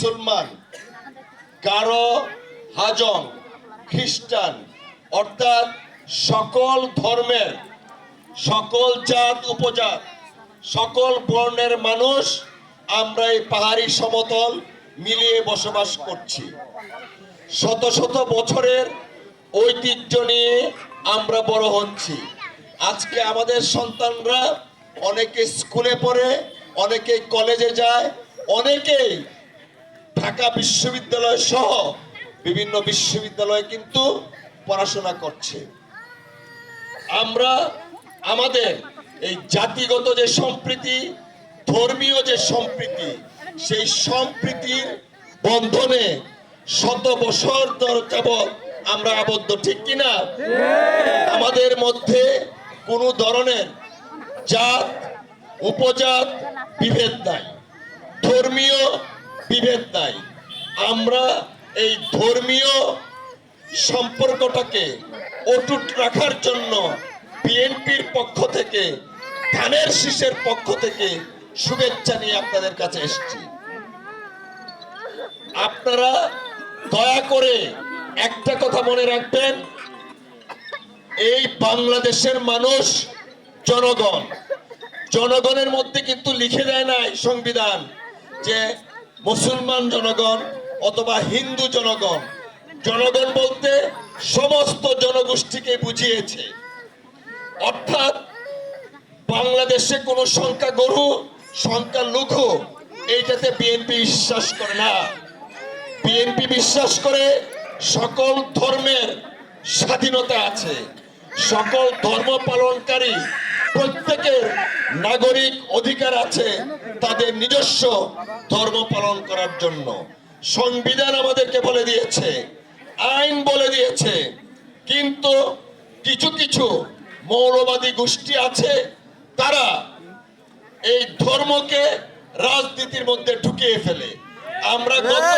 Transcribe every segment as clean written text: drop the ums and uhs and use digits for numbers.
মুসলমান, গারো, হাজং, খ্রিস্টান অর্থাৎ সকল ধর্মের, সকল জাত উপজাত, সকল বর্ণের মানুষ আমরা এই পাহাড়ি সমতল মিলিয়ে বসবাস করছি। শত শত বছরের ঐতিহ্য নিয়ে আমরা বড় হচ্ছি। আজকে আমাদের সন্তানরা অনেকে স্কুলে পড়ে, অনেকে কলেজে যায়, অনেকেই ঢাকা বিশ্ববিদ্যালয় সহ বিভিন্ন বিশ্ববিদ্যালয়ে কিন্তু পড়াশোনা করছে। আমরা আমাদের এই জাতিগত যে সম্প্রীতি, ধর্মীয় যে সম্প্রীতি, সেই সম্প্রীতির বন্ধনে শত বছর যাবৎ আমরা আবদ্ধ, ঠিক কিনা? আমাদের মধ্যে কোনো ধরনের জাত উপজাত বিভেদ নাই, ধর্মীয় বিভেদ নাই। আমরা এই ধর্মীয় সম্পর্কটাকে অটুট রাখার জন্য বিএনপির পক্ষ থেকে, ধানের শীষের পক্ষ থেকে শুভেচ্ছা নিয়ে আপনাদের কাছে এসেছি। আপনারা দয়া করে একটা কথা মনে রাখবেন, এই বাংলাদেশের মানুষ জনগণ, জনগণের মধ্যে কিন্তু লিখে দেয় নাই সংবিধান যে মুসলমান জনগণ অথবা হিন্দু জনগণ। জনগণ বলতে সমস্ত জনগোষ্ঠীকে বুঝিয়েছে। অর্থাৎ বাংলাদেশে কোনো সংখ্যাগুরু সংখ্যালঘু এইটাতে বিএনপি বিশ্বাস করে না। বিএনপি বিশ্বাস করে সকল ধর্মের স্বাধীনতা আছে, সকল ধর্ম পালনকারী প্রত্যেকের নাগরিক অধিকার আছে তাদের নিজস্ব ধর্ম পালন করার জন্য। সংবিধান আমাদেরকে বলে দিয়েছে, আইন বলে দিয়েছে, কিন্তু কিছু কিছু মৌলবাদী গোষ্ঠী আছে, তারা এই ধর্মকে রাজনীতির মধ্যে ঢুকিয়ে ফেলে। আমরা গত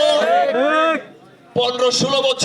15-16 বছর